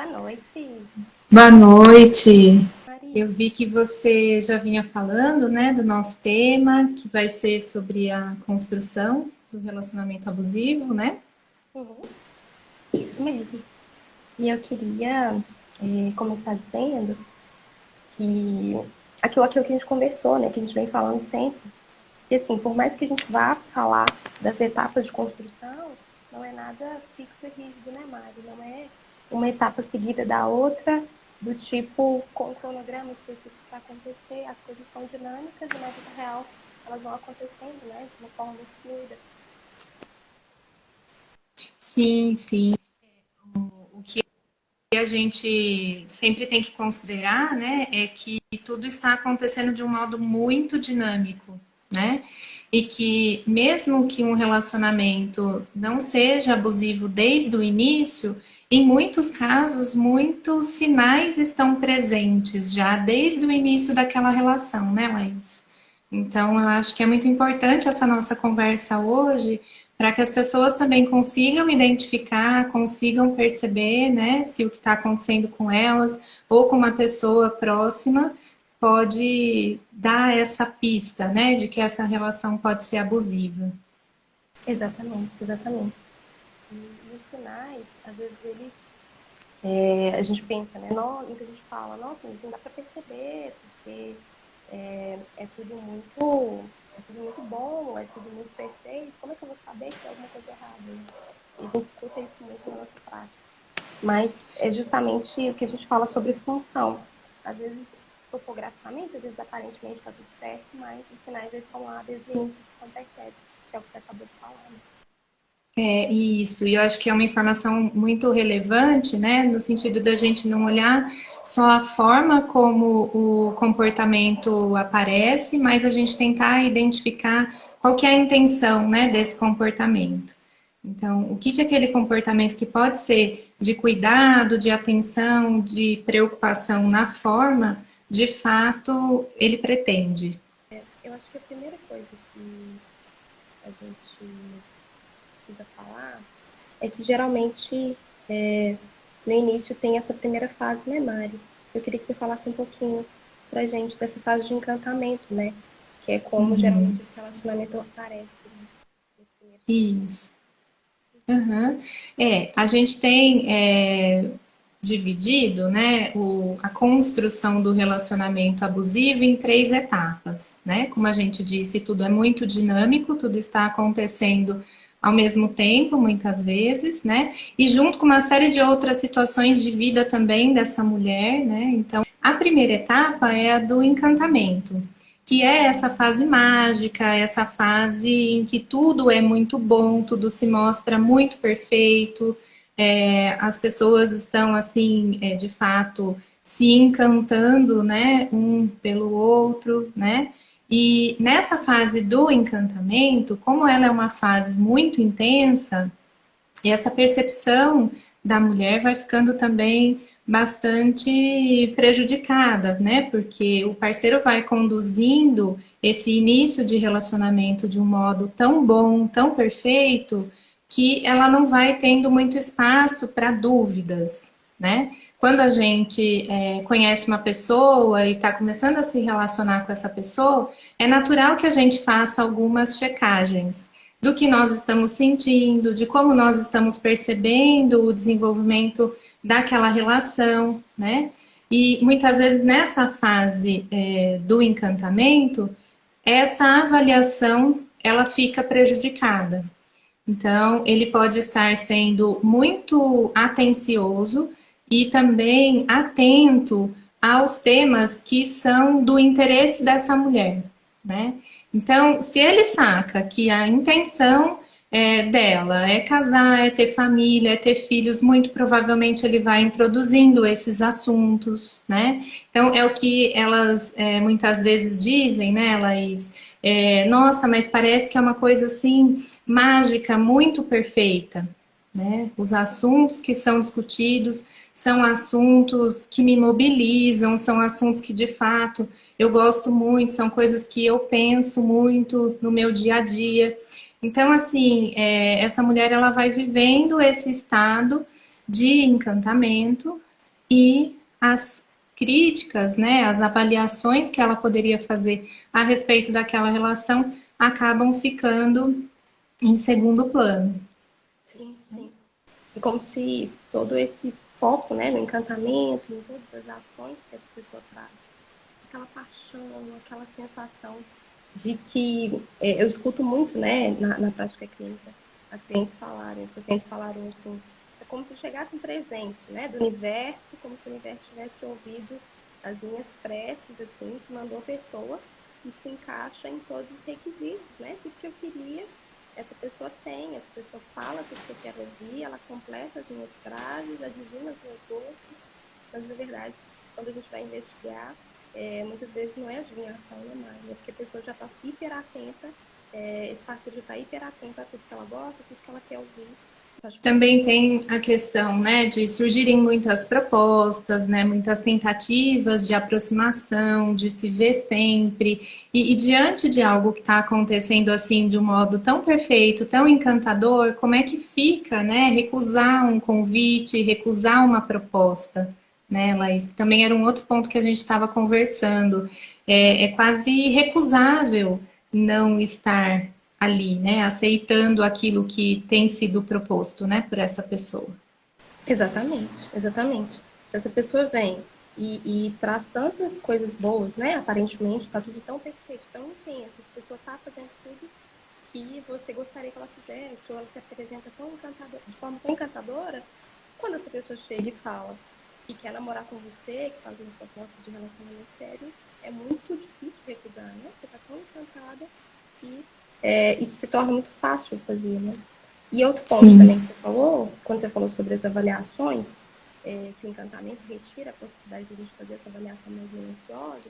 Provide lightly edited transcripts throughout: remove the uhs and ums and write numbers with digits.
Boa noite, Boa noite. Maria. Eu vi que você já vinha falando, né, do nosso tema, que vai ser sobre a construção do relacionamento abusivo, né? Uhum, isso mesmo. E eu queria começar dizendo que aquilo que a gente conversou, né, que a gente vem falando sempre, que assim, por mais que a gente vá falar das etapas de construção, não é nada fixo e rígido, né, Mari? Não é uma etapa seguida da outra, do tipo, com um cronograma específico para acontecer, as coisas são dinâmicas e na vida real elas vão acontecendo, né, de uma forma muito fluida. Sim, sim. O que a gente sempre tem que considerar, né, é que tudo está acontecendo de um modo muito dinâmico, né? E que mesmo que um relacionamento não seja abusivo desde o início, em muitos casos, muitos sinais estão presentes já desde o início daquela relação, né, Laís? Então, eu acho que é muito importante essa nossa conversa hoje, para que as pessoas também consigam identificar, consigam perceber, né, se o que está acontecendo com elas ou com uma pessoa próxima pode dar essa pista, né, de que essa relação pode ser abusiva. Exatamente, exatamente. E os sinais, às vezes a gente pensa, né? Muita gente fala, nossa, mas não dá para perceber, porque é tudo muito bom, é tudo muito perfeito. Como é que eu vou saber que tem alguma coisa errada, né? E a gente escuta isso muito na nossa prática. Mas é justamente o que a gente fala sobre função. Às vezes, topograficamente, às vezes aparentemente está tudo certo, mas os sinais eles estão lá desde o início que são percebe, que é o que você acabou de falar, né? É isso, e eu acho que é uma informação muito relevante, né, no sentido da gente não olhar só a forma como o comportamento aparece, mas a gente tentar identificar qual que é a intenção, né, desse comportamento. Então, o que que aquele comportamento que pode ser de cuidado, de atenção, de preocupação na forma, de fato, ele pretende. Eu acho que a primeira coisa que a gente precisa falar é que geralmente no início tem essa primeira fase, né, Mari? Eu queria que você falasse um pouquinho pra gente dessa fase de encantamento, né? Que é como geralmente esse relacionamento aparece, né? Nesse primeiro semestre. Isso. Uhum. A gente tem dividido, né, a construção do relacionamento abusivo em três etapas, né? Como a gente disse, tudo é muito dinâmico, tudo está acontecendo ao mesmo tempo, muitas vezes, né? E junto com uma série de outras situações de vida também dessa mulher, né? Então, a primeira etapa é a do encantamento, que é essa fase mágica, essa fase em que tudo é muito bom, tudo se mostra muito perfeito, as pessoas estão assim, de fato, se encantando, né, um pelo outro, né? E nessa fase do encantamento, como ela é uma fase muito intensa, essa percepção da mulher vai ficando também bastante prejudicada, né? Porque o parceiro vai conduzindo esse início de relacionamento de um modo tão bom, tão perfeito, que ela não vai tendo muito espaço para dúvidas, né? Quando a gente conhece uma pessoa e está começando a se relacionar com essa pessoa, é natural que a gente faça algumas checagens do que nós estamos sentindo, de como nós estamos percebendo o desenvolvimento daquela relação, né? E muitas vezes nessa fase do encantamento, essa avaliação ela fica prejudicada. Então, ele pode estar sendo muito atencioso e também atento aos temas que são do interesse dessa mulher, né? Então, se ele saca que a intenção dela é casar, é ter família, é ter filhos, muito provavelmente ele vai introduzindo esses assuntos, né? Então, é o que elas muitas vezes dizem, né, Laís? Nossa, mas parece que é uma coisa assim mágica, muito perfeita, né? Os assuntos que são discutidos são assuntos que me mobilizam, são assuntos que de fato eu gosto muito, são coisas que eu penso muito no meu dia a dia. Então, assim, essa mulher ela vai vivendo esse estado de encantamento, e as críticas, né, as avaliações que ela poderia fazer a respeito daquela relação acabam ficando em segundo plano. Sim, sim. E como se todo esse foco, né, no encantamento, em todas as ações que essa pessoa traz, aquela paixão, aquela sensação de que eu escuto muito, né, na prática clínica, as clientes falarem, os pacientes falarem assim, é como se chegasse um presente, né, do universo, como se o universo tivesse ouvido as minhas preces, assim, que mandou a pessoa e se encaixa em todos os requisitos, né, tudo que eu queria, essa pessoa tem, essa pessoa fala tudo que eu quero ouvir, ela completa as minhas frases, adivina os meus gostos, mas na verdade, quando a gente vai investigar, muitas vezes não é adivinhação, né, Mari? É porque a pessoa já está hiper atenta, esse parceiro já está hiper atento a tudo que ela gosta, a tudo que ela quer ouvir. Também tem a questão, né, de surgirem muitas propostas, né, muitas tentativas de aproximação, de se ver sempre, e diante de algo que está acontecendo assim de um modo tão perfeito, tão encantador, como é que fica, né, recusar um convite, recusar uma proposta, né, Laís? Também era um outro ponto que a gente estava conversando, é quase irrecusável não estar ali, né, aceitando aquilo que tem sido proposto, né, por essa pessoa. Exatamente, exatamente. Se essa pessoa vem e traz tantas coisas boas, né, aparentemente está tudo tão perfeito, tão intenso, essa pessoa está fazendo tudo que você gostaria que ela fizesse, ou ela se apresenta tão encantadora, de forma tão encantadora, quando essa pessoa chega e fala que quer namorar com você, que faz uma proposta de relacionamento sério, é muito difícil recusar, né? Você está tão encantada que isso se torna muito fácil de fazer, né? E outro ponto Sim. também que você falou, quando você falou sobre as avaliações, que o encantamento retira a possibilidade de a gente fazer essa avaliação mais minuciosa,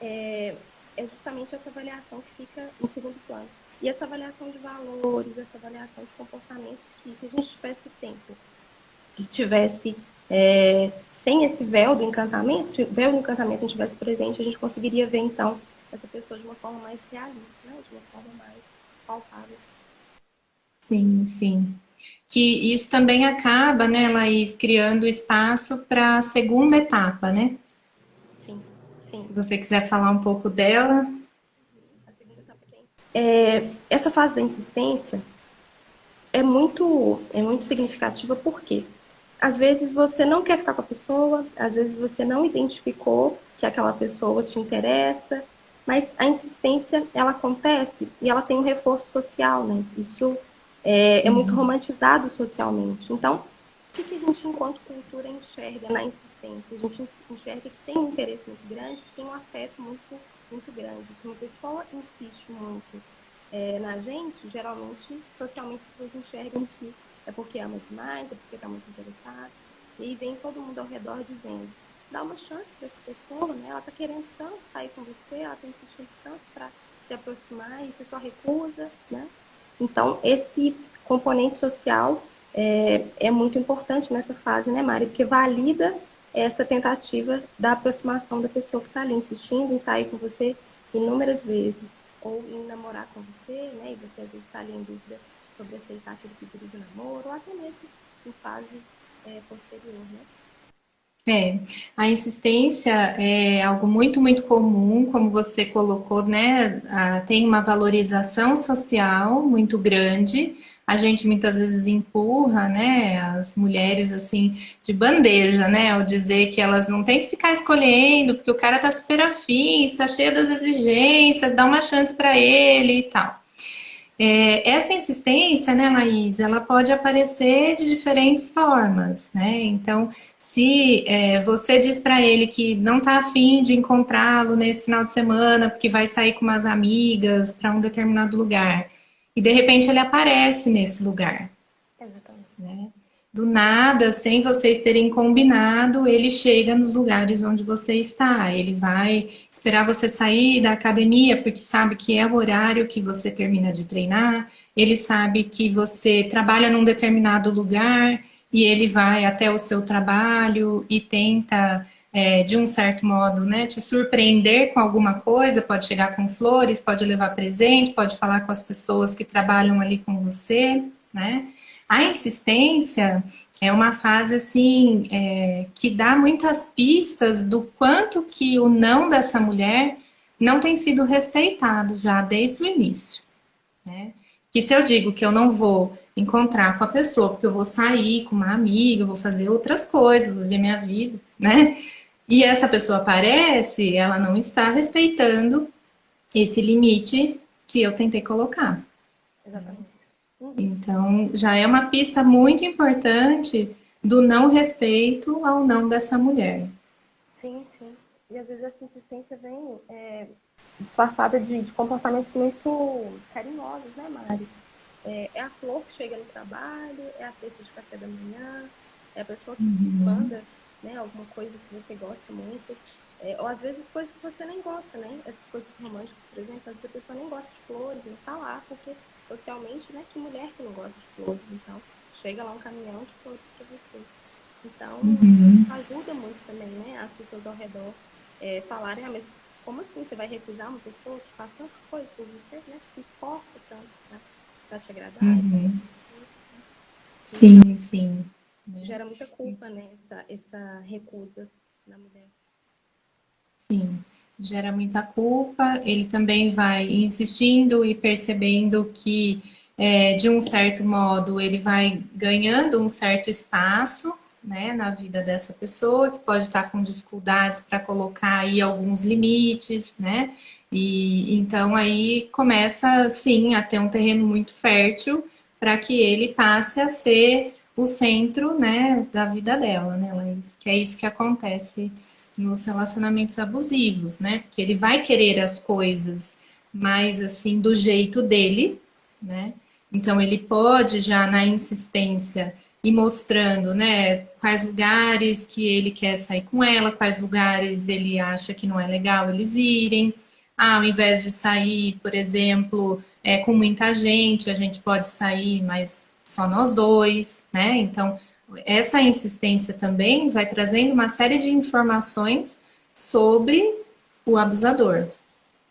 é justamente essa avaliação que fica em segundo plano. E essa avaliação de valores, essa avaliação de comportamentos que, se a gente tivesse tempo e tivesse sem esse véu do encantamento, se o véu do encantamento não estivesse presente, a gente conseguiria ver, então, essa pessoa de uma forma mais realista, né? De uma forma mais palpável. Sim, sim. Que isso também acaba, né, Laís, criando espaço para a segunda etapa, né? Sim, sim. Se você quiser falar um pouco dela. A segunda etapa essa fase da insistência é muito significativa porque às vezes você não quer ficar com a pessoa, às vezes você não identificou que aquela pessoa te interessa, mas a insistência ela acontece e ela tem um reforço social, né? Isso é muito romantizado socialmente. Então, o que a gente, enquanto cultura, enxerga na insistência? A gente enxerga que tem um interesse muito grande, que tem um afeto muito, muito grande. Se uma pessoa insiste muito na gente, geralmente, socialmente, as pessoas enxergam que é porque ama demais, é porque está muito interessado. E aí vem todo mundo ao redor dizendo, dá uma chance para essa pessoa, né? Ela está querendo tanto sair com você, ela está insistindo tanto para se aproximar e você só recusa, né? Então, esse componente social é muito importante nessa fase, né, Mari? Porque valida essa tentativa da aproximação da pessoa que está ali insistindo em sair com você inúmeras vezes, ou em namorar com você, né? E você às vezes está ali em dúvida sobre aceitar aquele pedido de namoro, ou até mesmo em fase posterior, né? A insistência é algo muito, muito comum, como você colocou, né? Tem uma valorização social muito grande. A gente muitas vezes empurra, né, as mulheres assim de bandeja, né, ao dizer que elas não têm que ficar escolhendo, porque o cara tá super afim, está cheio das exigências, dá uma chance para ele e tal. Essa insistência, né, Laís, ela pode aparecer de diferentes formas, né? Então, se você diz para ele que não está afim de encontrá-lo nesse final de semana, porque vai sair com umas amigas para um determinado lugar, e de repente ele aparece nesse lugar, Exatamente. né? Do nada, sem vocês terem combinado, ele chega nos lugares onde você está. Ele vai esperar você sair da academia, porque sabe que é o horário que você termina de treinar. Ele sabe que você trabalha num determinado lugar e ele vai até o seu trabalho e tenta, de um certo modo, né, te surpreender com alguma coisa. Pode chegar com flores, pode levar presente, pode falar com as pessoas que trabalham ali com você, né? A insistência, é uma fase assim que dá muitas pistas do quanto que o não dessa mulher não tem sido respeitado já desde o início, né? Que se eu digo que eu não vou encontrar com a pessoa, porque eu vou sair com uma amiga, eu vou fazer outras coisas, vou viver minha vida, né? E essa pessoa aparece, ela não está respeitando esse limite que eu tentei colocar. Exatamente. Uhum. Então, já é uma pista muito importante do não respeito ao não dessa mulher. Sim, sim. E às vezes essa insistência vem disfarçada de comportamentos muito carinhosos, né, Mari? É a flor que chega no trabalho, é a cesta de café da manhã, é a pessoa que manda, né, alguma coisa que você gosta muito. Ou às vezes coisas que você nem gosta, né? Essas coisas românticas, por exemplo, às vezes a pessoa nem gosta de flores, mas está lá, porque socialmente, né, que mulher que não gosta de flores? Então, chega lá um caminhão de flores para você. Então, isso ajuda muito também, né, as pessoas ao redor falarem, mas como assim você vai recusar uma pessoa que faz tantas coisas por você, né, que se esforça tanto para te agradar? E Sim, sim. gera muita culpa, né, essa recusa na mulher. Sim, gera muita culpa. Ele também vai insistindo e percebendo que, de um certo modo, ele vai ganhando um certo espaço, né, na vida dessa pessoa, que pode estar com dificuldades para colocar aí alguns limites, né? E então aí começa, sim, a ter um terreno muito fértil para que ele passe a ser o centro, né, da vida dela, né, Laís? Que é isso que acontece nos relacionamentos abusivos, né? Porque ele vai querer as coisas mais assim do jeito dele, né? Então ele pode já na insistência ir mostrando, né, quais lugares que ele quer sair com ela, quais lugares ele acha que não é legal eles irem. Ah, ao invés de sair, por exemplo, com muita gente, a gente pode sair, mas só nós dois, né? Então, essa insistência também vai trazendo uma série de informações sobre o abusador,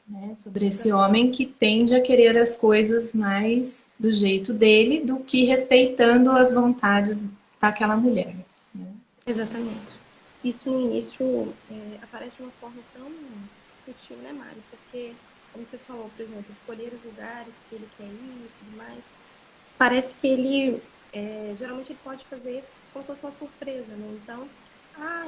né? Sobre esse homem que tende a querer as coisas mais do jeito dele do que respeitando as vontades daquela mulher. Né? Exatamente. Isso no início aparece de uma forma tão sutil, né, Mari? Porque, como você falou, por exemplo, escolher os lugares que ele quer ir e tudo mais, parece que ele, geralmente ele pode fazer como se fosse uma surpresa, né? Então,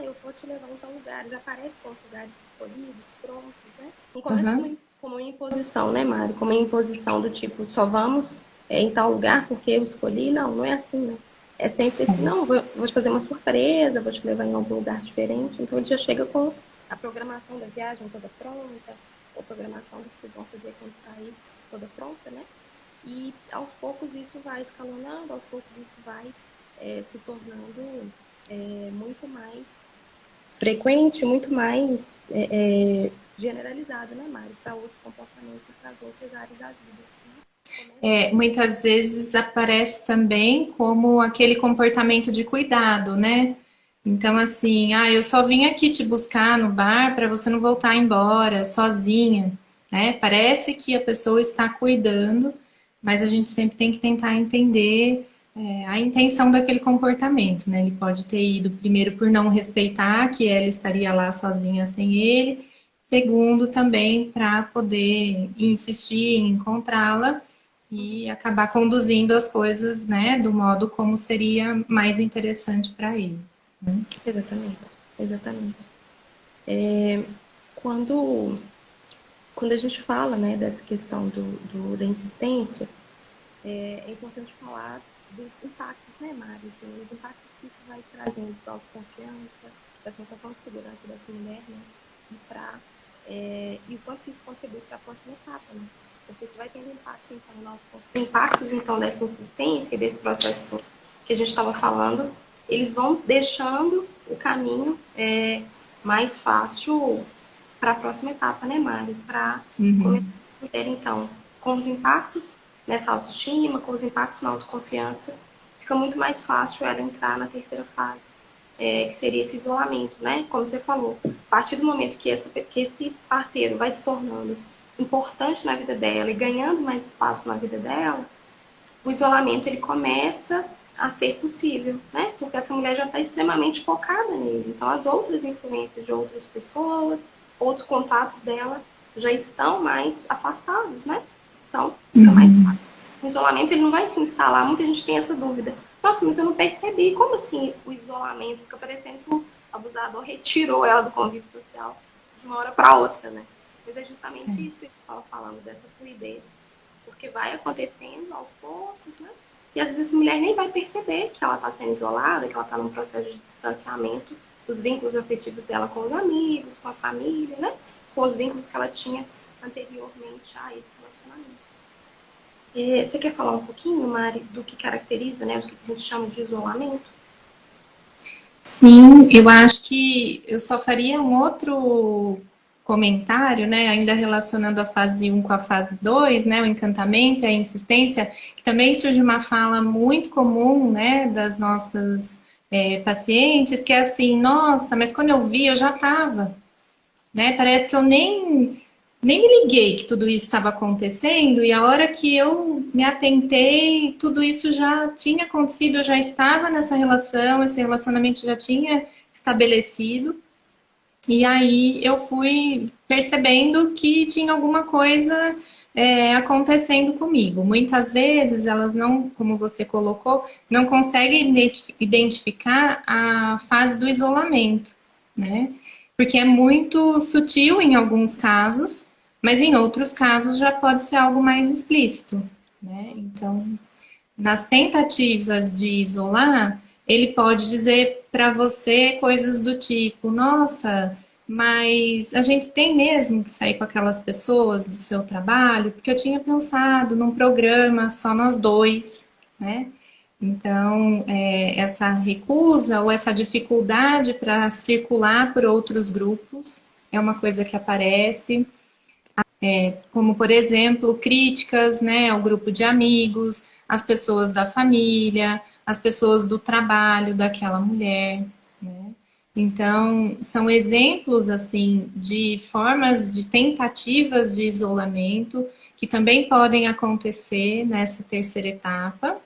eu vou te levar em tal lugar, já aparece com os lugares escolhidos, prontos, né? Não começa Uhum. como uma imposição, né, Mário? Como uma imposição do tipo, só vamos em tal lugar porque eu escolhi. Não, não é assim, né? É sempre assim, não, vou te fazer uma surpresa, vou te levar em algum lugar diferente. Então, ele já chega com a programação da viagem toda pronta, ou a programação do que vocês vão fazer quando sair toda pronta, né? E aos poucos isso vai escalonando, aos poucos isso vai se tornando muito mais frequente, muito mais generalizado, né, Mário, para outros comportamentos e para as outras áreas da vida. Muitas vezes aparece também como aquele comportamento de cuidado, né? Então, assim, eu só vim aqui te buscar no bar para você não voltar embora sozinha, né? Parece que a pessoa está cuidando, mas a gente sempre tem que tentar entender a intenção daquele comportamento, né? Ele pode ter ido primeiro por não respeitar que ela estaria lá sozinha sem ele, segundo também para poder insistir em encontrá-la e acabar conduzindo as coisas, né, do modo como seria mais interessante para ele. Né? Exatamente, exatamente. Quando, quando a gente fala, né, dessa questão da insistência, é importante falar dos impactos, né, Mari? Assim, os impactos que isso vai trazendo para a autoconfiança, para a sensação de segurança dessa mulher, né? E o quanto isso contribui para a próxima etapa, né? Porque você vai tendo impacto, então, na autoconfiança. Impactos, então, dessa insistência e desse processo que a gente estava falando, eles vão deixando o caminho mais fácil para a próxima etapa, né, Mari? Para começar a ter, então, com os impactos nessa autoestima, com os impactos na autoconfiança, fica muito mais fácil ela entrar na terceira fase, que seria esse isolamento, né? Como você falou, a partir do momento que esse parceiro vai se tornando importante na vida dela e ganhando mais espaço na vida dela, o isolamento ele começa a ser possível, né? Porque essa mulher já está extremamente focada nele. Então, as outras influências de outras pessoas, outros contatos dela já estão mais afastados, né? Então, fica mais fácil. O isolamento, ele não vai se instalar. Muita gente tem essa dúvida. Nossa, mas eu não percebi. Como assim o isolamento? Fica parecendo que o abusador retirou ela do convívio social de uma hora para outra, né? Mas é justamente isso que eu estava falando, dessa fluidez. Porque vai acontecendo aos poucos, né? E às vezes essa mulher nem vai perceber que ela está sendo isolada, que ela está num processo de distanciamento dos vínculos afetivos dela com os amigos, com a família, né? Com os vínculos que ela tinha anteriormente a esse relacionamento. Você quer falar um pouquinho, Mari, do que caracteriza, né, do que a gente chama de isolamento? Sim, eu acho que eu só faria um outro comentário, né, ainda relacionando a fase 1 com a fase 2, né, o encantamento e a insistência, que também surge uma fala muito comum, né, das nossas pacientes, que é assim, nossa, mas quando eu vi eu já estava, né, parece que eu nem me liguei que tudo isso estava acontecendo, e a hora que eu me atentei, tudo isso já tinha acontecido, eu já estava nessa relação, esse relacionamento já tinha estabelecido, e aí eu fui percebendo que tinha alguma coisa acontecendo comigo. Muitas vezes elas não, como você colocou, não conseguem identificar a fase do isolamento, né? Porque é muito sutil em alguns casos, mas em outros casos já pode ser algo mais explícito, né? Então, nas tentativas de isolar, ele pode dizer para você coisas do tipo: nossa, mas a gente tem mesmo que sair com aquelas pessoas do seu trabalho, porque eu tinha pensado num programa só nós dois, né? Então, essa recusa ou essa dificuldade para circular por outros grupos é uma coisa que aparece, como, por exemplo, críticas, né, ao grupo de amigos, as pessoas da família, as pessoas do trabalho daquela mulher, né? Então, são exemplos, assim, de formas de tentativas de isolamento que também podem acontecer nessa terceira etapa,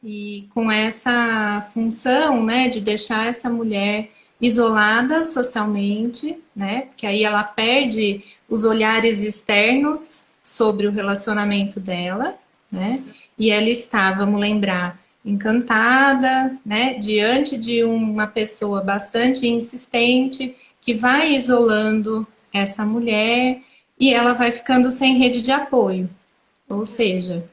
e com essa função, né, de deixar essa mulher isolada socialmente, né, porque aí ela perde os olhares externos sobre o relacionamento dela, né, e ela está, vamos lembrar, encantada, né, diante de uma pessoa bastante insistente que vai isolando essa mulher e ela vai ficando sem rede de apoio, ou seja,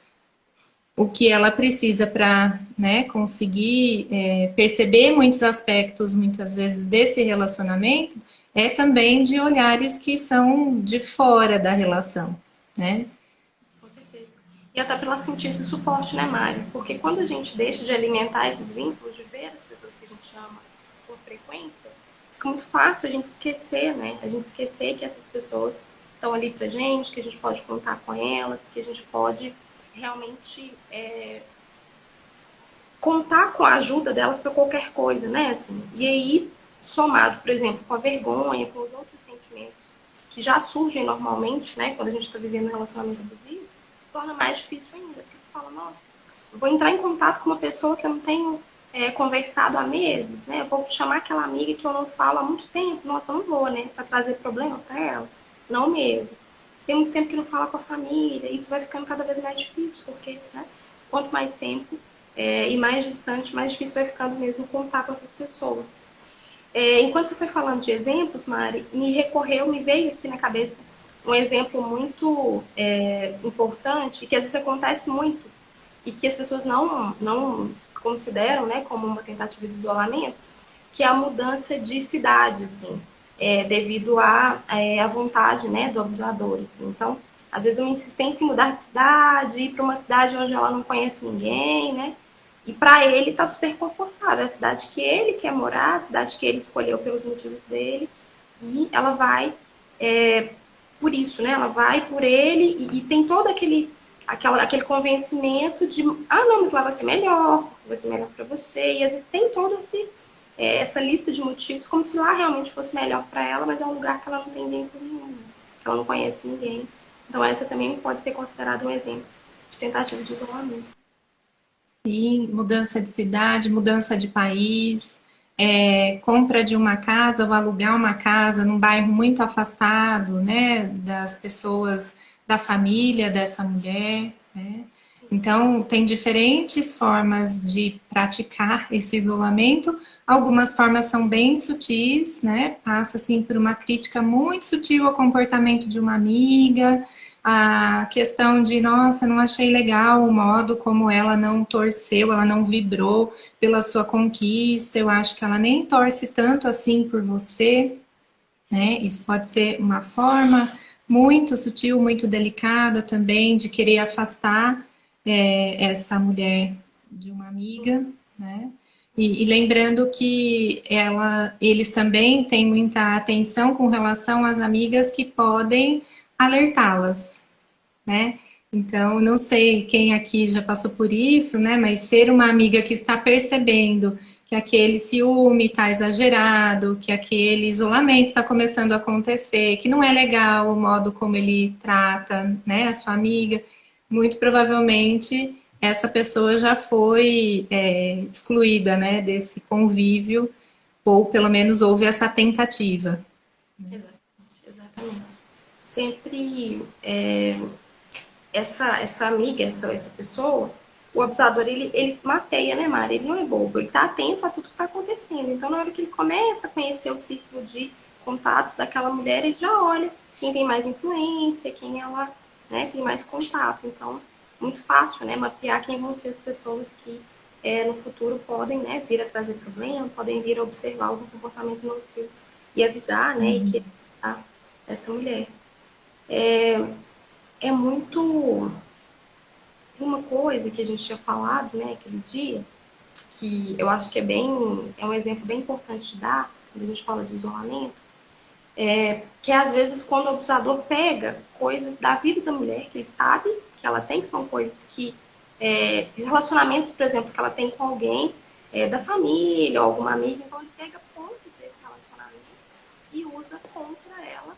o que ela precisa para, né, conseguir perceber muitos aspectos, muitas vezes, desse relacionamento, é também de olhares que são de fora da relação, né? Com certeza. E até para ela sentir esse suporte, né, Mari? Porque quando a gente deixa de alimentar esses vínculos, de ver as pessoas que a gente ama com frequência, fica muito fácil a gente esquecer, né? A gente esquecer que essas pessoas estão ali pra gente, que a gente pode contar com elas, que a gente pode realmente contar com a ajuda delas para qualquer coisa, né? Assim, e aí, somado, por exemplo, com a vergonha, com os outros sentimentos que já surgem normalmente, né? Quando a gente está vivendo um relacionamento abusivo, se torna mais difícil ainda, porque você fala, nossa, eu vou entrar em contato com uma pessoa que eu não tenho conversado há meses, né? Eu vou chamar aquela amiga que eu não falo há muito tempo, nossa, eu não vou, né? Para trazer problema para ela, não mesmo. Se tem muito tempo que não fala com a família, isso vai ficando cada vez mais difícil, porque, né? Quanto mais tempo e mais distante, mais difícil vai ficando mesmo contar com essas pessoas. Enquanto você foi falando de exemplos, Mari, me veio aqui na cabeça um exemplo muito importante, que às vezes acontece muito, e que as pessoas não consideram, né, como uma tentativa de isolamento, que é a mudança de cidade, assim, devido à vontade, né, do abusador. Assim. Então, às vezes uma insistência em mudar de cidade, ir para uma cidade onde ela não conhece ninguém, né? E para ele tá super confortável, é a cidade que ele quer morar, a cidade que ele escolheu pelos motivos dele, e ela vai por isso, né? Ela vai por ele e tem todo aquele convencimento de, não, mas lá vai ser melhor para você, e às vezes tem todo essa lista de motivos, como se lá realmente fosse melhor para ela, mas é um lugar que ela não tem vínculo nenhum, que ela não conhece ninguém. Então essa também pode ser considerada um exemplo de tentativa de isolamento. Sim, mudança de cidade, mudança de país, compra de uma casa ou alugar uma casa num bairro muito afastado, né, das pessoas, da família dessa mulher, né? Então, tem diferentes formas de praticar esse isolamento. Algumas formas são bem sutis, né? Passa assim por uma crítica muito sutil ao comportamento de uma amiga, a questão de, nossa, não achei legal o modo como ela não torceu, ela não vibrou pela sua conquista, eu acho que ela nem torce tanto assim por você, né? Isso pode ser uma forma muito sutil, muito delicada também de querer afastar essa mulher de uma amiga, né? E lembrando que eles também têm muita atenção com relação às amigas que podem alertá-las, né? Então, não sei quem aqui já passou por isso, né? Mas ser uma amiga que está percebendo que aquele ciúme está exagerado, que aquele isolamento está começando a acontecer, que não é legal o modo como ele trata, né, a sua amiga, muito provavelmente essa pessoa já foi excluída, né, desse convívio, ou pelo menos houve essa tentativa. Exatamente, exatamente. Sempre essa amiga, essa pessoa, o abusador, ele mapeia, né, Mari? Ele não é bobo, ele tá atento a tudo que tá acontecendo. Então, na hora que ele começa a conhecer o ciclo de contatos daquela mulher, ele já olha quem tem mais influência, quem ela, né, tem mais contato. Então, muito fácil, né, mapear quem vão ser as pessoas que no futuro podem, né, vir a trazer problema, podem vir a observar algum comportamento nocivo e avisar, né, e querer essa mulher. É muito uma coisa que a gente tinha falado, né, aquele dia, que eu acho que é um exemplo bem importante de dar, quando a gente fala de isolamento, que às vezes quando o abusador pega coisas da vida da mulher, que ele sabe que ela tem, que são coisas que, relacionamentos, por exemplo, que ela tem com alguém da família, ou alguma amiga, então ele pega pontos desse relacionamento e usa contra ela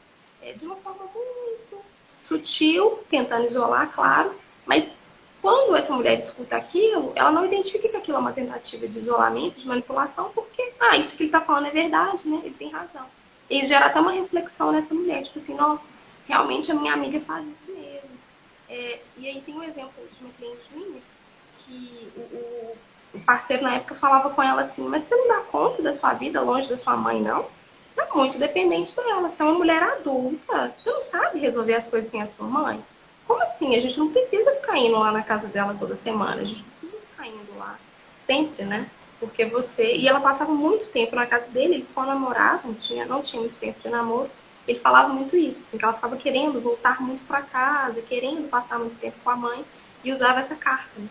de uma forma muito sutil, tentando isolar, claro, mas quando essa mulher escuta aquilo, ela não identifica que aquilo é uma tentativa de isolamento, de manipulação, porque, isso que ele está falando é verdade, né? Ele tem razão. E gera até uma reflexão nessa mulher, tipo assim, nossa, realmente a minha amiga faz isso mesmo. E aí tem um exemplo de uma cliente minha, que o parceiro na época falava com ela assim, mas você não dá conta da sua vida longe da sua mãe, não? Você é muito dependente dela, você é uma mulher adulta, você não sabe resolver as coisas sem a sua mãe? Como assim? A gente não precisa ficar indo lá na casa dela toda semana, a gente não precisa ficar indo lá sempre, né? Porque você... E ela passava muito tempo na casa dele, eles só namoravam, não tinha muito tempo de namoro. Ele falava muito isso, assim, que ela ficava querendo voltar muito para casa, querendo passar muito tempo com a mãe, e usava essa carta, né?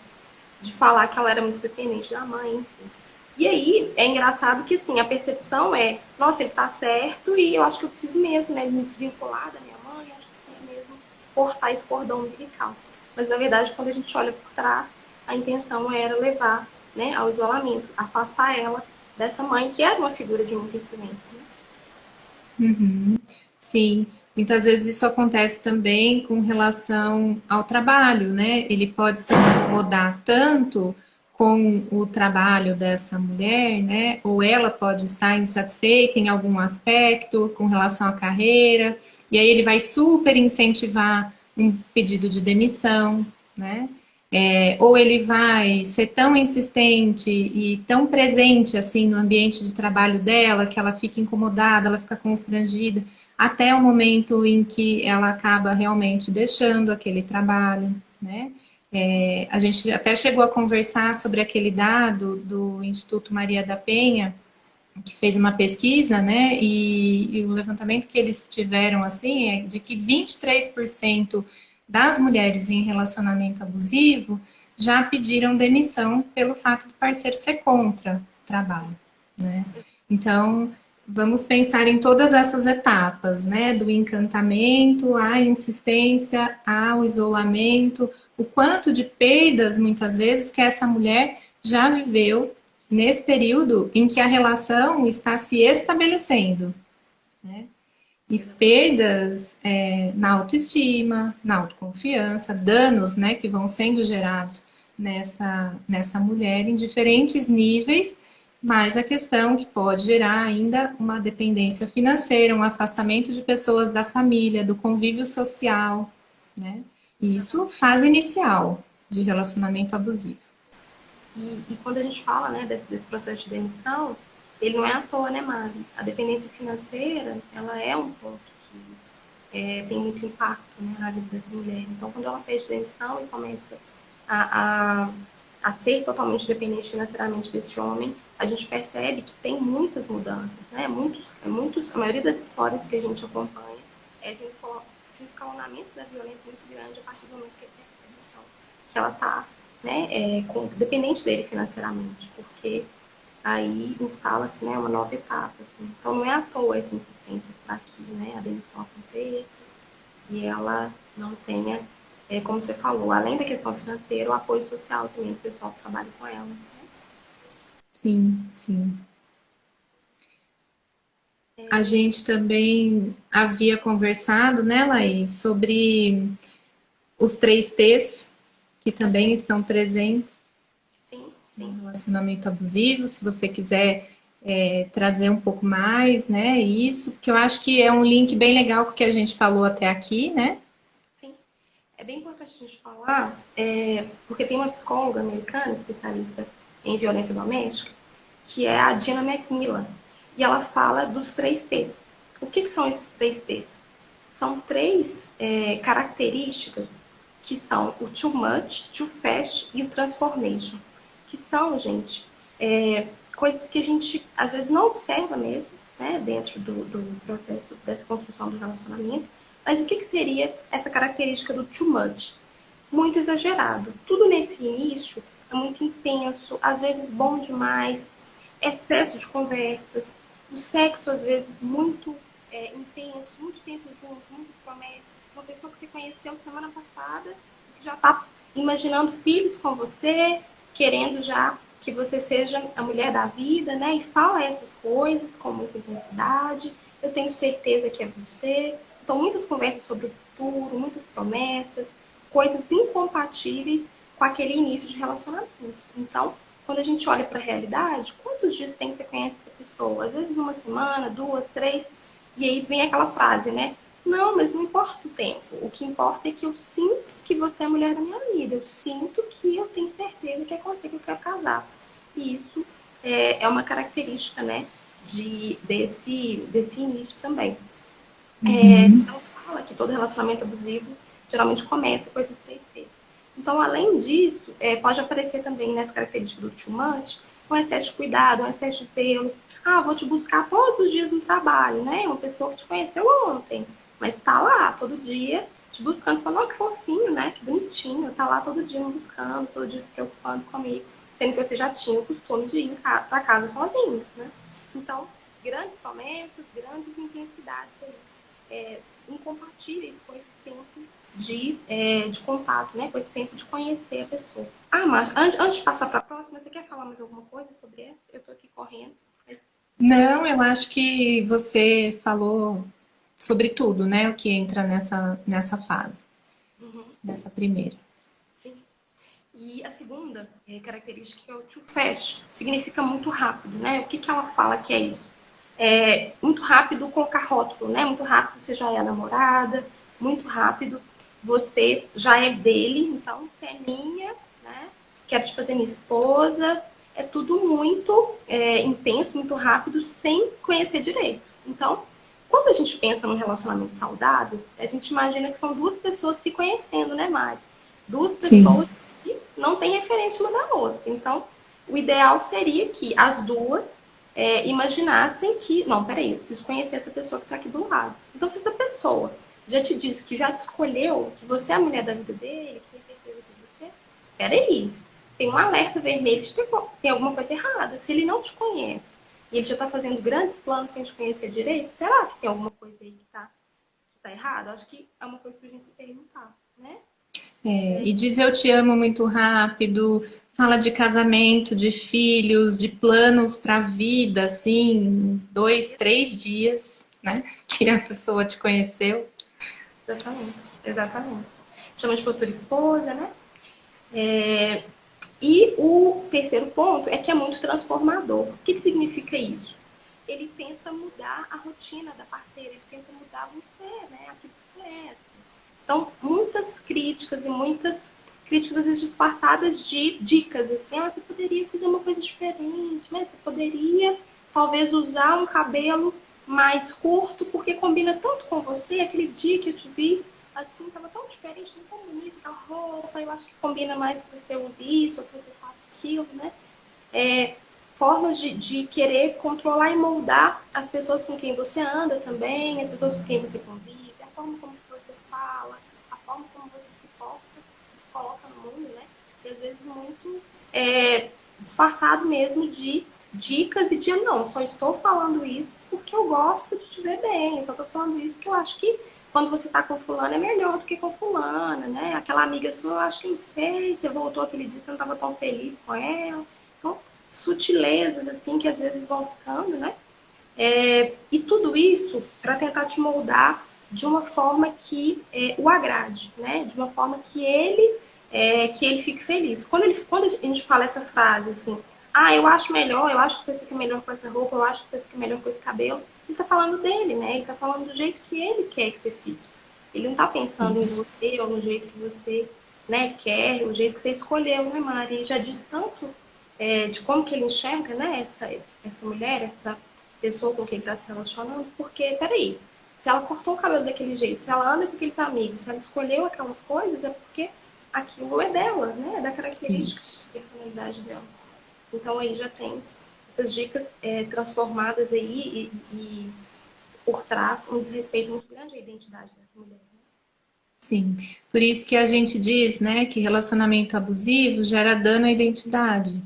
De falar que ela era muito dependente da mãe, assim. E aí, é engraçado que, assim, a percepção é, nossa, ele tá certo e eu acho que eu preciso mesmo, né, me desvincular da minha mãe, acho que eu preciso mesmo cortar esse cordão umbilical. Mas, na verdade, quando a gente olha por trás, a intenção era levar, né, ao isolamento, afastar ela dessa mãe, que era uma figura de muita influência, né? Uhum. Sim, muitas vezes isso acontece também com relação ao trabalho, né? Ele pode se incomodar tanto com o trabalho dessa mulher, né? Ou ela pode estar insatisfeita em algum aspecto com relação à carreira, e aí ele vai super incentivar um pedido de demissão, né? Ou ele vai ser tão insistente e tão presente assim no ambiente de trabalho dela que ela fica incomodada, ela fica constrangida, até o momento em que ela acaba realmente deixando aquele trabalho, né? A gente até chegou a conversar sobre aquele dado do Instituto Maria da Penha, que fez uma pesquisa, né? E o levantamento que eles tiveram assim é de que 23% das mulheres em relacionamento abusivo já pediram demissão pelo fato do parceiro ser contra o trabalho, né? Então, vamos pensar em todas essas etapas, né? Do encantamento, à insistência, ao isolamento, o quanto de perdas, muitas vezes, que essa mulher já viveu nesse período em que a relação está se estabelecendo, né? E perdas na autoestima, na autoconfiança, danos, né, que vão sendo gerados nessa mulher em diferentes níveis, mas a questão que pode gerar ainda uma dependência financeira, um afastamento de pessoas da família, do convívio social, né? E isso fase inicial de relacionamento abusivo. E quando a gente fala, né, desse processo de demissão, ele não é à toa, né, Mari? A dependência financeira, ela é um ponto que tem muito impacto, né, na vida dessa mulher. Então, quando ela pede demissão e começa a, a, a ser totalmente dependente financeiramente desse homem, a gente percebe que tem muitas mudanças, né? A maioria das histórias que a gente acompanha é de um escalonamento da violência muito grande a partir do momento que ele percebe, então, que ela está, né, dependente dele financeiramente, porque aí instala-se, né, uma nova etapa. Assim. Então, não é à toa essa insistência para que, né, a demissão aconteça e ela não tenha, como você falou, além da questão financeira, o apoio social também do pessoal que trabalha com ela. Né? Sim, sim. A gente também havia conversado, né, Laís, sobre os 3 T's, que também estão presentes Sim, no sim. relacionamento abusivo. Se você quiser trazer um pouco mais, né, isso, porque eu acho que é um link bem legal com o que a gente falou até aqui, né? Sim. É bem importante a gente falar, porque tem uma psicóloga americana, especialista em violência doméstica, que é a Dina Macmillan, e ela fala dos 3 T's. O que são esses 3 T's? São 3 características que são o too much, too fast e o transformation. Que são, gente, coisas que a gente às vezes não observa mesmo, né, dentro do processo dessa construção do relacionamento. Mas o que seria essa característica do too much? Muito exagerado. Tudo nesse início é muito intenso, às vezes bom demais, excesso de conversas, o sexo às vezes muito intenso, muito tempo junto, muitas promessas. Uma pessoa que você conheceu semana passada, que já está imaginando filhos com você, querendo já que você seja a mulher da vida, né? E fala essas coisas com muita intensidade. Eu tenho certeza que é você. Então, muitas conversas sobre o futuro, muitas promessas, coisas incompatíveis com aquele início de relacionamento. Então, quando a gente olha para a realidade, quantos dias tem que você conhece essa pessoa? Às vezes uma semana, 2, 3, e aí vem aquela frase, né? Não, mas não importa o tempo. O que importa é que eu sinto que você é a mulher da minha vida. Eu sinto que eu tenho certeza que é com você que eu quero casar. E isso é uma característica, né, desse início também. Então, fala que todo relacionamento abusivo geralmente começa com esses 3 T's. Então, além disso, pode aparecer também nessa característica do too much, um excesso de cuidado, um excesso de zelo. Ah, vou te buscar todos os dias no trabalho, né? Uma pessoa que te conheceu ontem, mas tá lá todo dia te buscando. Você fala, oh, que fofinho, né? Que bonitinho. Tá lá todo dia me buscando, todo dia se preocupando comigo, sendo que você já tinha o costume de ir para casa sozinho, né? Então, grandes promessas, grandes intensidades aí incompatíveis com esse tempo de contato, né? Com esse tempo de conhecer a pessoa. Ah, Márcia, antes de passar para a próxima, você quer falar mais alguma coisa sobre essa? Eu estou aqui correndo. Não, eu acho que você falou sobre tudo, né? O que entra nessa fase, nessa primeira. Sim. E a segunda característica é o too fast. Significa muito rápido, né? O que ela fala que é isso? Muito rápido colocar rótulo, né? Muito rápido você já é a namorada, muito rápido você já é dele, então você é minha, né? Quero te fazer minha esposa. É tudo muito intenso, muito rápido, sem conhecer direito. Então, quando a gente pensa num relacionamento saudável, a gente imagina que são duas pessoas se conhecendo, né, Mari? Duas pessoas Sim. que não têm referência uma da outra. Então, o ideal seria que as duas imaginassem que, não, peraí, eu preciso conhecer essa pessoa que está aqui do lado. Então, se essa pessoa já te disse que já te escolheu, que você é a mulher da vida dele, que tem certeza que você, peraí, tem um alerta vermelho de que tem alguma coisa errada. Se ele não te conhece e ele já está fazendo grandes planos sem te conhecer direito, será que tem alguma coisa aí que tá errada? Acho que é uma coisa pra gente se perguntar, né? E diz eu te amo muito rápido, fala de casamento, de filhos, de planos para a vida, assim, 2, 3 dias, né? Que a pessoa te conheceu. Exatamente, exatamente. Chama de futura esposa, né? E o terceiro ponto é que é muito transformador. O que significa isso? Ele tenta mudar a rotina da parceira, ele tenta mudar você, né? Aquilo que você é. Assim. Então, muitas críticas e muitas críticas às vezes disfarçadas de dicas, assim, ah, você poderia fazer uma coisa diferente, né? Você poderia talvez usar um cabelo mais curto, porque combina tanto com você, aquele dia que eu te vi, assim, estava tão diferente, tão bonita a roupa, eu acho que combina mais que você use isso, ou que você faça aquilo, né? Formas de querer controlar e moldar as pessoas com quem você anda também, as pessoas com quem você convive, a forma como você fala, a forma como você se coloca no mundo, né? E às vezes muito disfarçado mesmo de dicas e de não, só estou falando isso porque eu gosto de te ver bem, eu só estou falando isso porque eu acho que quando você está com fulano é melhor do que com fulana, né? Aquela amiga sua, eu acho que não sei, você voltou aquele dia, você não estava tão feliz com ela. Então, sutilezas, assim, que às vezes vão ficando, né? E tudo isso para tentar te moldar de uma forma que o agrade, né? De uma forma que ele fique feliz. Quando a gente fala essa frase assim, ah, eu acho melhor, eu acho que você fica melhor com essa roupa, eu acho que você fica melhor com esse cabelo, ele tá falando dele, né? Ele tá falando do jeito que ele quer que você fique. Ele não tá pensando em Isso. você ou no jeito que você, né, quer, o jeito que você escolheu, né, Mari? Ele já diz tanto de como que ele enxerga, né, essa mulher, essa pessoa com quem ele está se relacionando, porque, peraí, se ela cortou o cabelo daquele jeito, se ela anda com aqueles amigos, se ela escolheu aquelas coisas, é porque aquilo é dela, né, é da característica Isso. da personalidade dela. Então aí já tem essas dicas transformadas aí e por trás um desrespeito muito grande à identidade dessa mulher. Né? Sim, por isso que a gente diz, né, que relacionamento abusivo gera dano à identidade,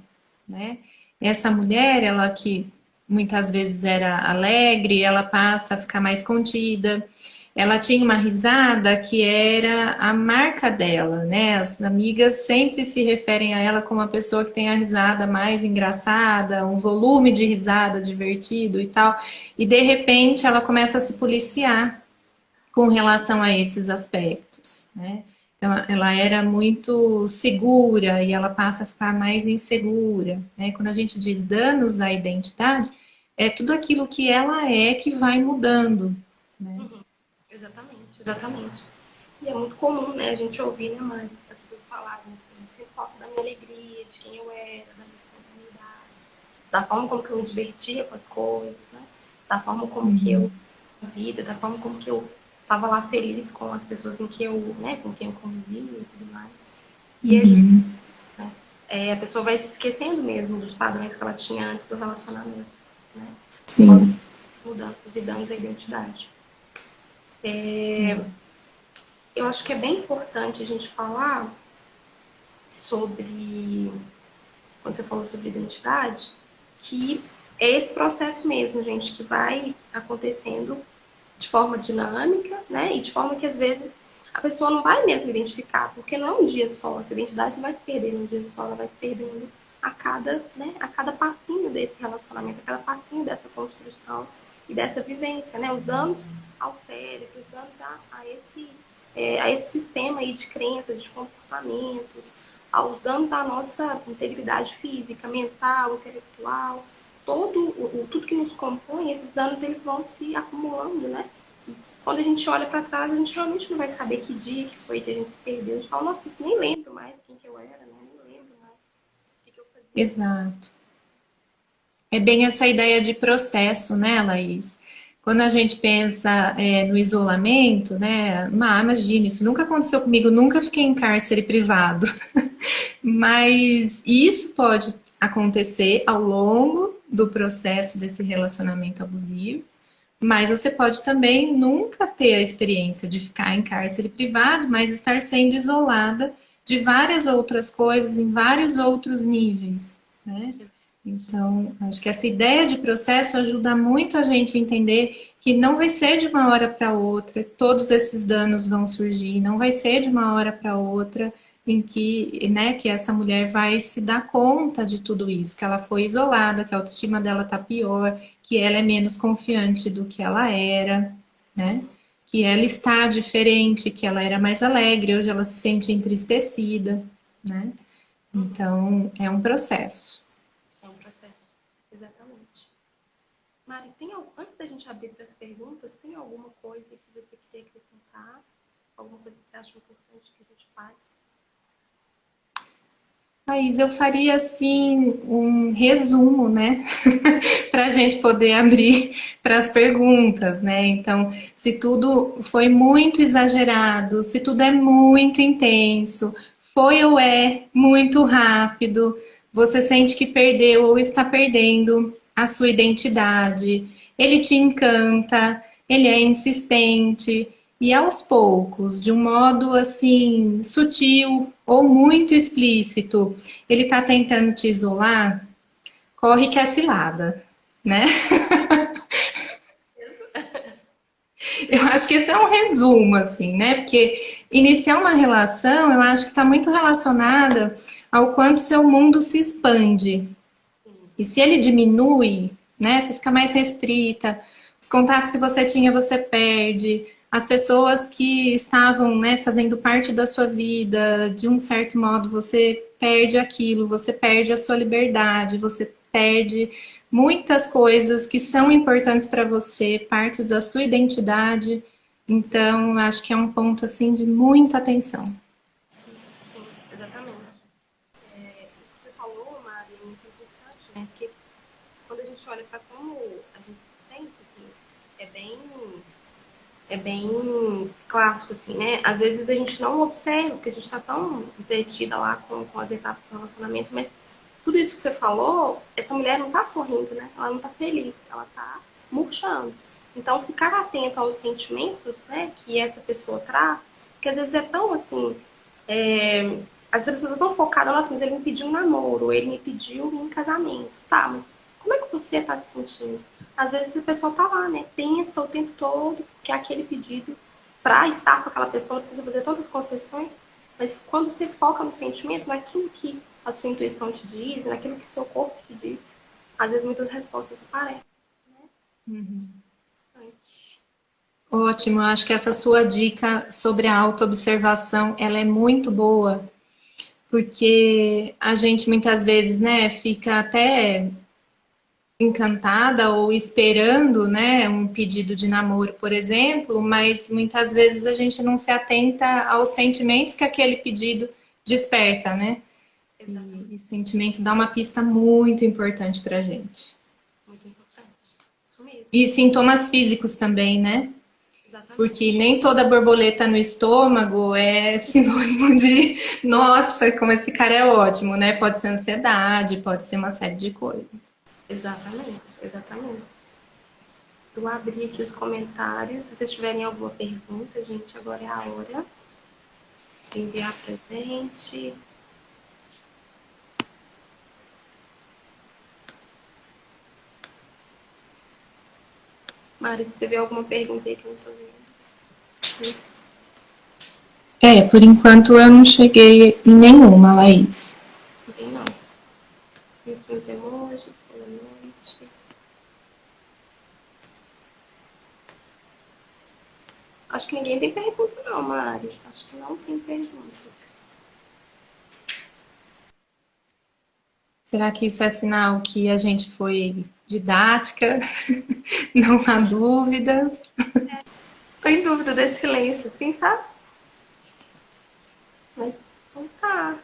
né? Essa mulher, ela que muitas vezes era alegre, ela passa a ficar mais contida. Ela tinha uma risada que era a marca dela, né? As amigas sempre se referem a ela como uma pessoa que tem a risada mais engraçada, um volume de risada divertido e tal. E de repente ela começa a se policiar com relação a esses aspectos, né? Então, ela era muito segura e ela passa a ficar mais insegura, né? Quando a gente diz danos à identidade, é tudo aquilo que ela é que vai mudando, né? Uhum. Exatamente, exatamente. E é muito comum, né, a gente ouvir, né, mas as pessoas falarem assim, sinto falta da minha alegria, de quem eu era, da minha espontaneidade, da forma como que eu me divertia com as coisas, né? Da forma como que eu vida, da forma como que eu estava lá feliz com as pessoas em que eu, né, com quem eu convivia e tudo mais. E é justamente, Uhum. né, a pessoa vai se esquecendo mesmo dos padrões que ela tinha antes do relacionamento, né? Quando Sim. mudanças e danos à identidade. Eu acho que é bem importante a gente falar sobre, quando você falou sobre identidade, que é esse processo mesmo, gente, que vai acontecendo de forma dinâmica, né? E de forma que às vezes a pessoa não vai mesmo identificar, porque não é um dia só, essa identidade não vai se perder num dia só, ela vai se perdendo a cada passinho desse relacionamento, a cada passinho dessa construção e dessa vivência, né? Os danos ao cérebro, os danos a esse sistema aí de crenças, de comportamentos, aos danos à nossa integridade física, mental, intelectual, tudo que nos compõe, esses danos eles vão se acumulando, né? E quando a gente olha para trás, a gente realmente não vai saber que dia que foi que a gente se perdeu. A gente fala, nossa, isso nem lembro mais quem que eu era, né? Nem lembro mais o que eu fazia. Exato. É bem essa ideia de processo, né, Laís? Quando a gente pensa no isolamento, né? Imagina, isso nunca aconteceu comigo, nunca fiquei em cárcere privado. Mas isso pode acontecer ao longo do processo desse relacionamento abusivo. Mas você pode também nunca ter a experiência de ficar em cárcere privado, mas estar sendo isolada de várias outras coisas em vários outros níveis, né? Então, acho que essa ideia de processo ajuda muito a gente a entender que não vai ser de uma hora para outra, todos esses danos vão surgir, não vai ser de uma hora para outra em que, né, que essa mulher vai se dar conta de tudo isso, que ela foi isolada, que a autoestima dela está pior, que ela é menos confiante do que ela era, né? Que ela está diferente, que ela era mais alegre, hoje ela se sente entristecida, né? Então, é um processo. É um processo, exatamente. Mari, antes da gente abrir para as perguntas, tem alguma coisa que você queria acrescentar? Alguma coisa que você acha importante que a gente fale? Thaís, eu faria assim um resumo, né, para a gente poder abrir para as perguntas, né? Então, se tudo foi muito exagerado, se tudo é muito intenso, foi ou é muito rápido, você sente que perdeu ou está perdendo a sua identidade, ele te encanta, ele é insistente, e aos poucos, de um modo assim, sutil ou muito explícito, ele está tentando te isolar, corre que é cilada, né? Eu acho que esse é um resumo, assim, né? Porque iniciar uma relação, eu acho que está muito relacionada ao quanto seu mundo se expande. E se ele diminui, né? Você fica mais restrita, os contatos que você tinha, você perde. As pessoas que estavam, né, fazendo parte da sua vida, de um certo modo, você perde aquilo, você perde a sua liberdade, você perde muitas coisas que são importantes para você, partes da sua identidade. Então, acho que é um ponto assim de muita atenção. Sim, exatamente. Isso que você falou, Mari, é muito importante, né? Porque quando a gente olha para como a gente se sente, assim, é bem, é bem clássico, assim, né? Às vezes a gente não observa, porque a gente está tão entretida lá com as etapas do relacionamento, mas tudo isso que você falou, essa mulher não está sorrindo, né? Ela não está feliz, ela está murchando. Então, ficar atento aos sentimentos, né, que essa pessoa traz, que às vezes é tão assim, às vezes a pessoa está tão focada, nossa, mas ele me pediu um namoro, ele me pediu em casamento. Tá, mas como é que você está se sentindo? Às vezes a pessoa tá lá, né, tensa o tempo todo, que é aquele pedido para estar com aquela pessoa, precisa fazer todas as concessões, mas quando você foca no sentimento, naquilo que a sua intuição te diz, naquilo que o seu corpo te diz, às vezes muitas respostas aparecem, né? Uhum. Importante. Ótimo, eu acho que essa sua dica sobre a autoobservação, ela é muito boa, porque a gente muitas vezes, né, fica até encantada ou esperando, né, um pedido de namoro, por exemplo, mas muitas vezes a gente não se atenta aos sentimentos que aquele pedido desperta, né? E Exatamente. sentimento dá uma pista muito importante pra gente. Muito importante. Isso mesmo. E sintomas físicos também, né? Porque Exatamente. nem toda borboleta no estômago é sinônimo de, nossa, como esse cara é ótimo, né? Pode ser ansiedade, pode ser uma série de coisas. Exatamente. Exatamente. Eu abri aqui os comentários. Se vocês tiverem alguma pergunta, gente, agora é a hora de enviar pra gente. Mari, se você vê alguma pergunta aí que eu não tô vendo. Por enquanto eu não cheguei em nenhuma, Laís. Não tem não. E aqui os emojis, boa noite. Acho que ninguém tem pergunta não, Mari. Acho que não tem perguntas. Será que isso é sinal que a gente foi didática? Não há dúvidas? Tô em dúvida desse silêncio, assim, sabe? Mas não tá.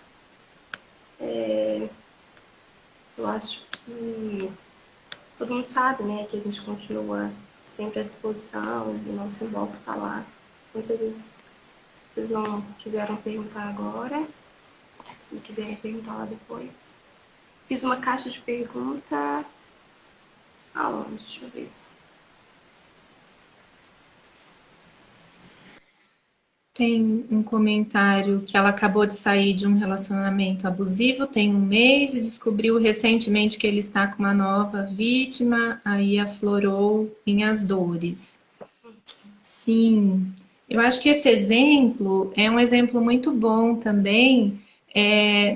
Eu acho que todo mundo sabe, né, que a gente continua sempre à disposição, o nosso inbox está lá. Então, se às vezes vocês não quiseram perguntar agora e quiserem perguntar lá depois. Fiz uma caixa de pergunta. Aonde? Deixa eu ver. Tem um comentário que ela acabou de sair de um relacionamento abusivo, tem um mês, e descobriu recentemente que ele está com uma nova vítima, aí aflorou minhas dores. Sim, eu acho que esse exemplo é um exemplo muito bom também,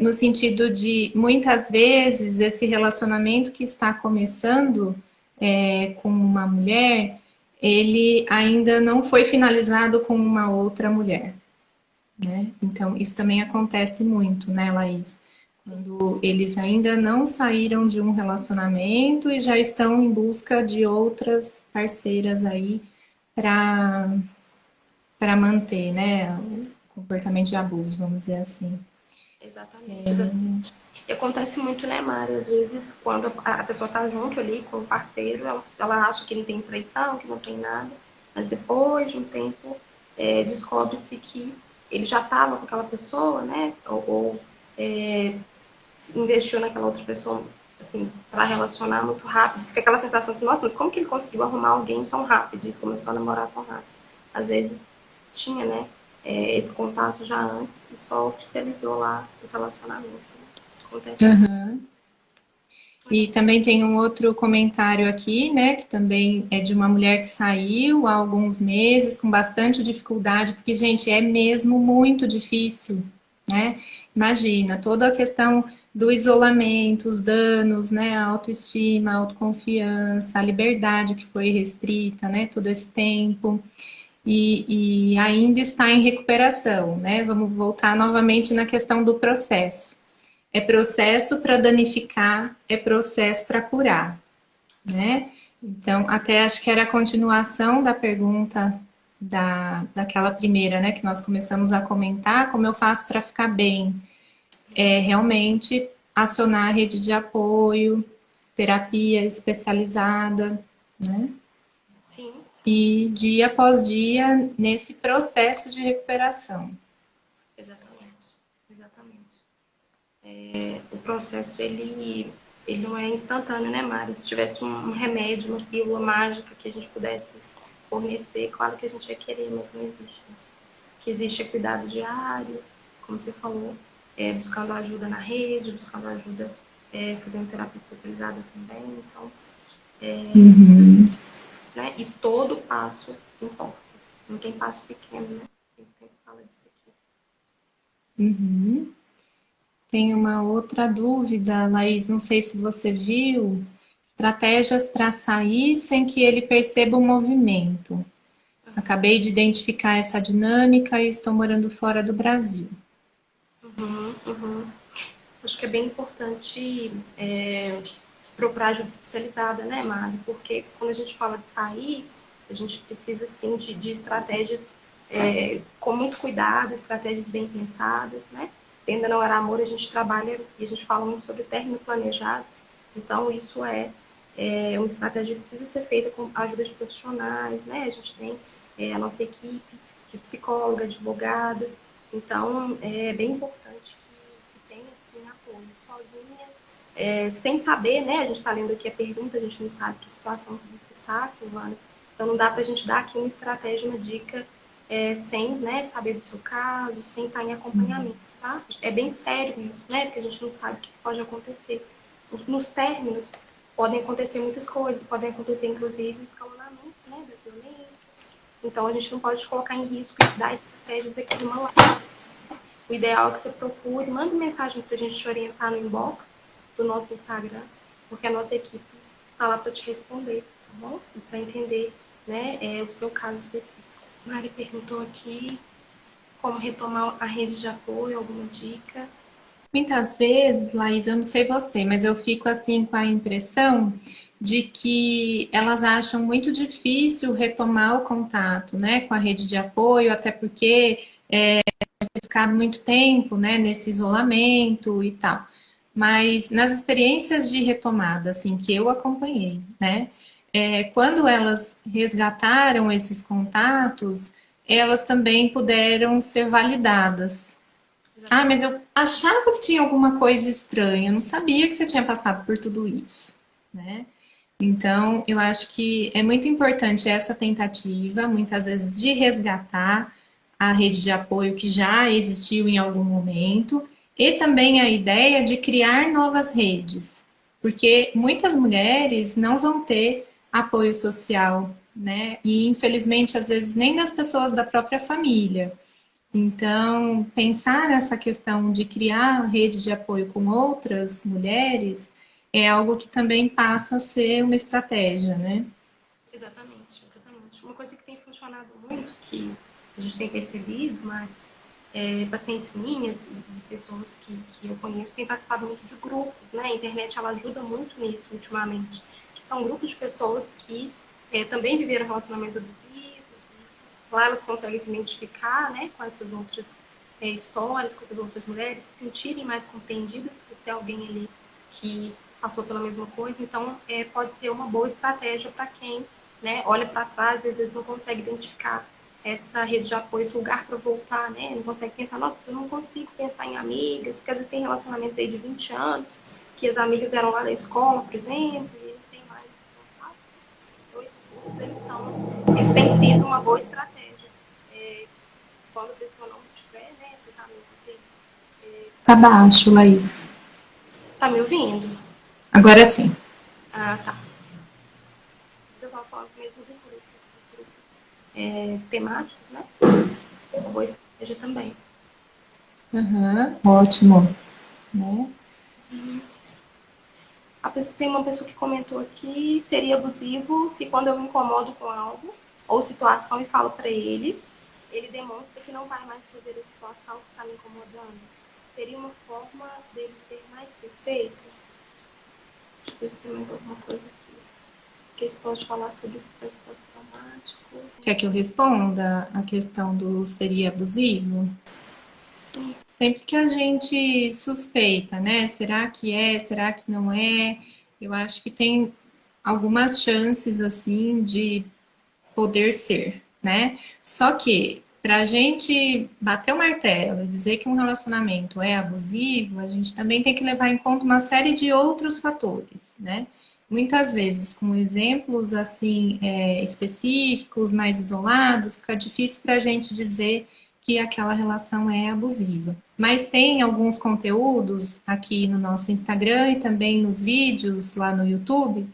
no sentido de muitas vezes esse relacionamento que está começando com uma mulher, ele ainda não foi finalizado com uma outra mulher, né? Então, isso também acontece muito, né, Laís? quando eles ainda não saíram de um relacionamento e já estão em busca de outras parceiras aí para manter, né, o comportamento de abuso, vamos dizer assim. Exatamente, exatamente. E acontece muito, né, Mari? Às vezes, quando a pessoa tá junto ali com o parceiro, ela acha que não tem traição, que não tem nada, mas depois de um tempo, descobre-se que ele já estava com aquela pessoa, né? Ou investiu naquela outra pessoa, assim, para relacionar muito rápido. Fica aquela sensação assim, nossa, mas como que ele conseguiu arrumar alguém tão rápido e começou a namorar tão rápido? Às vezes tinha, né, esse contato já antes e só oficializou lá o relacionamento. Acontece muito. Uhum. E também tem um outro comentário aqui, né, que também é de uma mulher que saiu há alguns meses com bastante dificuldade, porque, gente, é mesmo muito difícil, né? Imagina, toda a questão do isolamento, os danos, né, a autoestima, a autoconfiança, a liberdade que foi restrita, né, todo esse tempo, e ainda está em recuperação, né? Vamos voltar novamente na questão do processo. É processo para danificar, é processo para curar, né? Então, até acho que era a continuação da pergunta daquela primeira, né, que nós começamos a comentar, como eu faço para ficar bem? É realmente acionar a rede de apoio, terapia especializada, né? Sim, sim, E dia após dia nesse processo de recuperação. exatamente. Exatamente. O processo, ele não é instantâneo, né, Mari? Se tivesse um remédio, uma pílula mágica que a gente pudesse fornecer, claro que a gente ia querer, mas não existe. O que existe é cuidado diário, como você falou, buscando ajuda na rede, buscando ajuda, fazendo terapia especializada também. Então, Uhum. né? E todo passo importa. Não tem passo pequeno, né? A gente sempre fala disso aqui. Uhum. Tem uma outra dúvida, Laís, não sei se você viu, estratégias para sair sem que ele perceba o movimento. Acabei de identificar essa dinâmica e estou morando fora do Brasil. Uhum, uhum. Acho que é bem importante procurar ajuda especializada, né, Mari? Porque quando a gente fala de sair, a gente precisa, sim, de estratégias com muito cuidado, estratégias bem pensadas, né? Tenda não era amor, a gente trabalha e a gente fala muito sobre término planejado. Então, isso uma estratégia que precisa ser feita com a ajuda de profissionais, né? A gente tem a nossa equipe de psicóloga, advogada. Então, é bem importante que tenha, assim, apoio. Sozinha, sem saber, né? A gente está lendo aqui a pergunta, a gente não sabe que situação que você está, Silvana. Então, não dá para a gente dar aqui uma estratégia, uma dica, sem, né, saber do seu caso, sem estar em acompanhamento, tá? É bem sério isso, né? Porque a gente não sabe o que pode acontecer. Nos términos, podem acontecer muitas coisas, podem acontecer, inclusive, o escalonamento, né, da violência. Então, a gente não pode colocar em risco e dar estratégias aqui de uma live. O ideal é que você procure, mande mensagem para a gente te orientar no inbox do nosso Instagram, porque a nossa equipe está lá para te responder, tá bom? E para entender, né, o seu caso específico. Mari perguntou aqui como retomar a rede de apoio, alguma dica? Muitas vezes, Laís, eu não sei você, mas eu fico assim com a impressão de que elas acham muito difícil retomar o contato, né, com a rede de apoio, até porque ficado muito tempo, né, nesse isolamento e tal. Mas nas experiências de retomada, assim, que eu acompanhei, né, quando elas resgataram esses contatos, elas também puderam ser validadas. Ah, mas eu achava que tinha alguma coisa estranha, eu não sabia que você tinha passado por tudo isso, né? Então, eu acho que é muito importante essa tentativa, muitas vezes, de resgatar a rede de apoio que já existiu em algum momento, e também a ideia de criar novas redes, porque muitas mulheres não vão ter apoio social, né? E infelizmente, às vezes, nem das pessoas da própria família. Então, pensar nessa questão de criar rede de apoio com outras mulheres é algo que também passa a ser uma estratégia, né? Exatamente, exatamente. Uma coisa que tem funcionado muito, que a gente tem percebido, Mari, pacientes minhas e pessoas que eu conheço têm participado muito de grupos, né? A internet ela ajuda muito nisso ultimamente, que são grupos de pessoas que também viveram relacionamentos abusivos, e lá elas conseguem se identificar, né, com essas outras histórias, com essas outras mulheres, se sentirem mais compreendidas por ter alguém ali que passou pela mesma coisa. Então, pode ser uma boa estratégia para quem, né, olha para trás e às vezes não consegue identificar essa rede de apoio, esse lugar para voltar, né? Não consegue pensar, nossa, eu não consigo pensar em amigas, porque às vezes tem relacionamentos aí de 20 anos, que as amigas eram lá da escola, por exemplo, e não tem mais esse contato. Então, esses grupos, eles têm sido uma boa estratégia. Quando a pessoa não tiver, né, esses amigos aí. Tá baixo, Laís. Tá me ouvindo? Agora sim. Ah, tá. Eu estava falando mesmo de grupos temáticos, né? Uma boa estratégia também. Uhum, ótimo. Né? Tem uma pessoa que comentou aqui, seria abusivo se quando eu me incomodo com algo ou situação e falo para ele, ele demonstra que não vai mais fazer a situação que está me incomodando. Seria uma forma dele ser mais perfeito? Deixa eu ver se tem mais alguma coisa aqui. Que você pode falar sobre estresse pós-traumático. Quer que eu responda a questão do seria abusivo? Sim. Sempre que a gente suspeita, né? Será que é? Será que não é? Eu acho que tem algumas chances, assim, de poder ser, né? Só que, para a gente bater o martelo e dizer que um relacionamento é abusivo, a gente também tem que levar em conta uma série de outros fatores, né? Muitas vezes, com exemplos assim específicos, mais isolados, fica difícil para a gente dizer que aquela relação é abusiva. Mas tem alguns conteúdos aqui no nosso Instagram e também nos vídeos lá no YouTube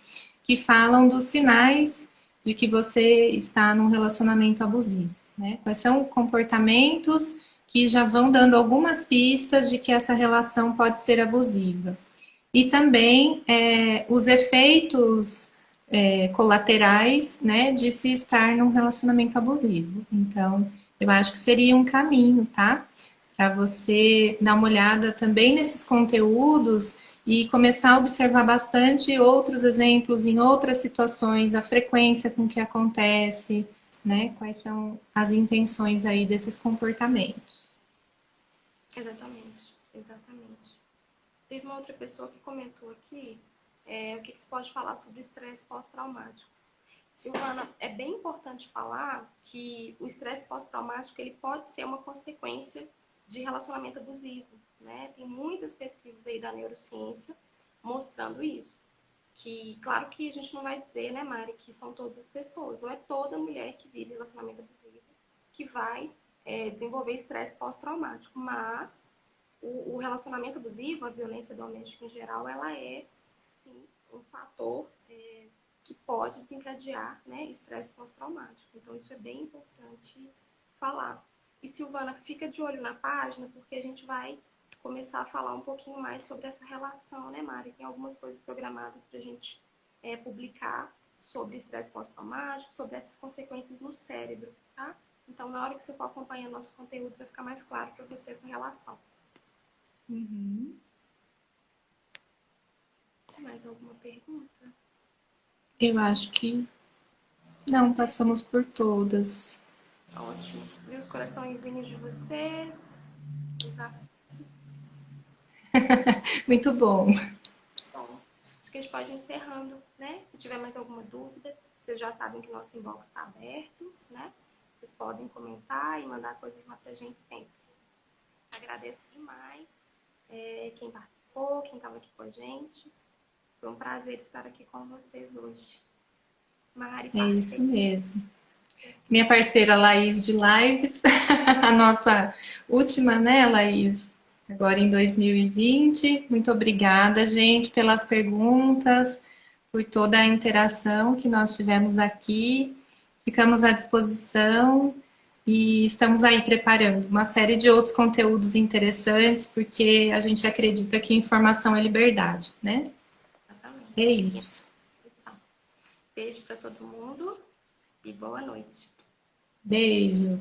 que falam dos sinais de que você está num relacionamento abusivo, né? Quais são comportamentos que já vão dando algumas pistas de que essa relação pode ser abusiva. E também os efeitos colaterais, né, de se estar num relacionamento abusivo. Então, eu acho que seria um caminho, tá? Para você dar uma olhada também nesses conteúdos e começar a observar bastante outros exemplos em outras situações, a frequência com que acontece, né? Quais são as intenções aí desses comportamentos. Exatamente, exatamente. Teve uma outra pessoa que comentou aqui o que se pode falar sobre estresse pós-traumático. Silvana, é bem importante falar que o estresse pós-traumático ele pode ser uma consequência de relacionamento abusivo, né? Tem muitas pesquisas aí da neurociência mostrando isso. Que, claro que a gente não vai dizer, né, Mari, que são todas as pessoas. Não é toda mulher que vive relacionamento abusivo que vai desenvolver estresse pós-traumático, mas o relacionamento abusivo, a violência doméstica em geral, ela é, sim, um fator que pode desencadear, né, estresse pós-traumático. Então, isso é bem importante falar. E, Silvana, fica de olho na página, porque a gente vai começar a falar um pouquinho mais sobre essa relação, né, Mari? Tem algumas coisas programadas para a gente publicar sobre estresse pós-traumático, sobre essas consequências no cérebro, tá? Então, na hora que você for acompanhando nossos conteúdos, vai ficar mais claro para você essa relação. Uhum. Tem mais alguma pergunta? Eu acho que não, passamos por todas. Ótimo. Vi os coraçõezinhos de vocês, os atos. Muito bom. Bom, acho que a gente pode ir encerrando, né? Se tiver mais alguma dúvida, vocês já sabem que nosso inbox está aberto, né? Vocês podem comentar e mandar coisas lá pra gente sempre. Agradeço demais quem participou, quem estava aqui com a gente. Foi um prazer estar aqui com vocês hoje. Mari, É isso parceira. mesmo. Minha parceira Laís de Lives, a nossa última, né, Laís? Agora em 2020. Muito obrigada, gente, pelas perguntas, por toda a interação que nós tivemos aqui. Ficamos à disposição e estamos aí preparando uma série de outros conteúdos interessantes, porque a gente acredita que informação é liberdade, né? É Exatamente. isso. Beijo para todo mundo e boa noite. Beijo.